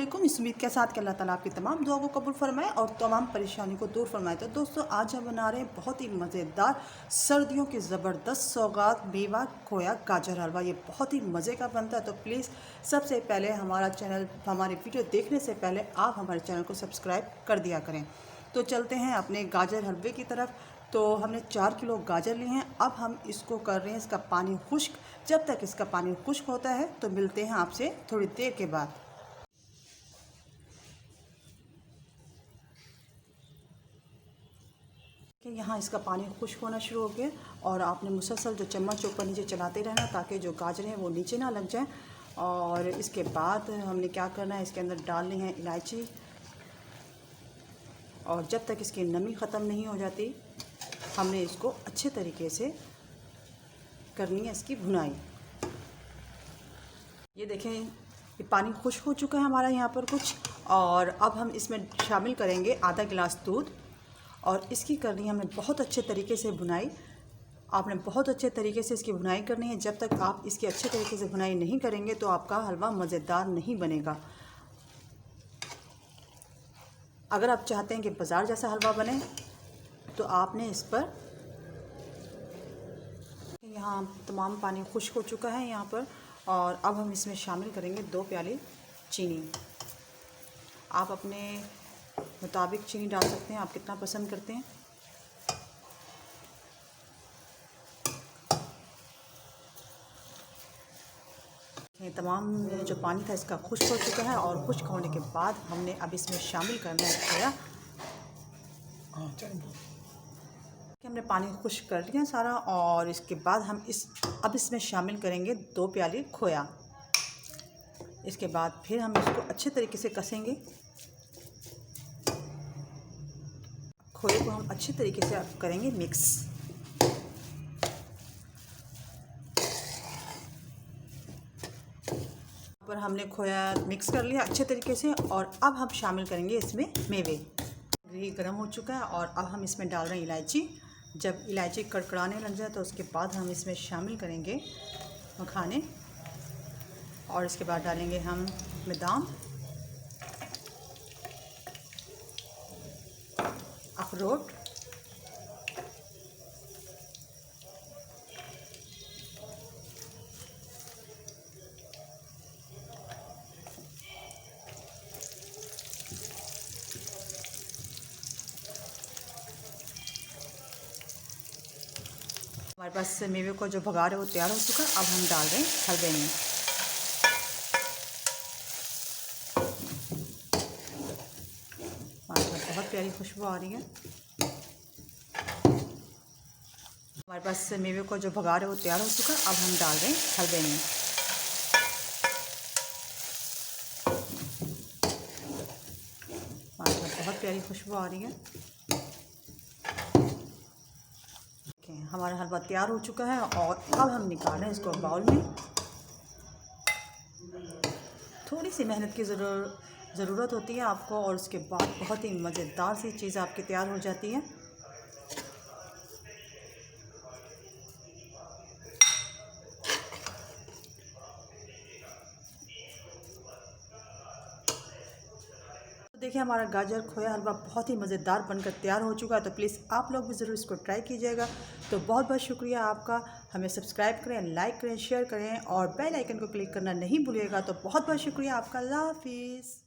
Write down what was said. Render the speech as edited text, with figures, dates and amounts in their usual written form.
वालेकुम। इस उम्मीद के साथ कि अल्लाह ताला आपकी तमाम दुआ को कबूल फरमाए और तमाम परेशानी को दूर फरमाए। तो दोस्तों आज हम बना रहे हैं बहुत ही मज़ेदार सर्दियों की ज़बरदस्त सौगात मेवा खोया गाजर हलवा। ये बहुत ही मज़े का बनता है। तो प्लीज़ सबसे पहले हमारा चैनल हमारी वीडियो देखने से पहले आप हमारे चैनल को सब्सक्राइब कर दिया करें। तो चलते हैं अपने गाजर हलवे की तरफ। तो हमने 4 किलो गाजर लिए हैं। अब हम इसको कर रहे हैं इसका पानी खुश्क। जब तक इसका पानी खुश्क होता है तो मिलते हैं आपसे थोड़ी देर के बाद। यहाँ इसका पानी खुश्क होना शुरू हो गया और आपने मुसलसल जो चम्मच ऊपर नीचे चलाते रहना ताकि जो गाजर हैं वो नीचे ना लग जाएं। और इसके बाद हमने क्या करना है, इसके अंदर डालनी है इलायची। और जब तक इसकी नमी ख़त्म नहीं हो जाती हमने इसको अच्छे तरीके से करनी है इसकी भुनाई। ये देखें ये पानी खुश्क हो चुका है हमारा यहाँ पर कुछ। और अब हम इसमें शामिल करेंगे आधा गिलास दूध और इसकी करनी है हमें बहुत अच्छे तरीके से भुनाई। आपने बहुत अच्छे तरीके से इसकी भुनाई करनी है। जब तक आप इसकी अच्छे तरीके से भुनाई नहीं करेंगे तो आपका हलवा मज़ेदार नहीं बनेगा। अगर आप चाहते हैं कि बाज़ार जैसा हलवा बने तो आपने इस पर यहाँ तमाम पानी खुश्क हो चुका है यहाँ पर। और अब हम इसमें शामिल करेंगे 2 प्याली चीनी। आप अपने मुताबिक चीनी डाल सकते हैं, आप कितना पसंद करते हैं। ये तमाम जो पानी था इसका खुश्क हो चुका है और खुश्क होने के बाद हमने अब इसमें शामिल करना है खोया। हमने पानी खुश्क कर लिया सारा और इसके बाद हम अब इसमें शामिल करेंगे 2 प्याली खोया। इसके बाद फिर हम इसको अच्छे तरीके से कसेंगे। खोए को हम अच्छे तरीके से करेंगे मिक्स। पर हमने खोया मिक्स कर लिया अच्छे तरीके से और अब हम शामिल करेंगे इसमें मेवे। घी गर्म हो चुका है और अब हम इसमें डाल रहे हैं इलायची। जब इलायची कड़कड़ाने लग जाए तो उसके बाद हम इसमें शामिल करेंगे मखाने और इसके बाद डालेंगे हम बादाम, अखरोट, हमारे पास मेवे को जो भगार है वो तैयार हो चुका है। अब हम डाल रहे हैं हलवे में। बहुत प्यारी खुशबू आ रही है। हमारे पास मेवे को जो भगार है वो तैयार हो चुका है। अब हम डाल रहे हैं हलवे में। बहुत प्यारी खुशबू आ रही है। हमारा हलवा तैयार हो चुका है और अब हम निकाल रहे हैं इसको बाउल में। थोड़ी सी मेहनत की ज़रूरत होती है आपको और उसके बाद बहुत ही मज़ेदार सी चीज़ आपकी तैयार हो जाती है। देखिए हमारा गाजर खोया हलवा बहुत ही मज़ेदार बनकर तैयार हो चुका है। तो प्लीज़ आप लोग भी ज़रूर इसको ट्राई कीजिएगा। तो बहुत बहुत शुक्रिया आपका। हमें सब्सक्राइब करें, लाइक करें, शेयर करें और बेल आइकन को क्लिक करना नहीं भूलिएगा। तो बहुत बहुत शुक्रिया आपका। अल्लाह हाफिज़।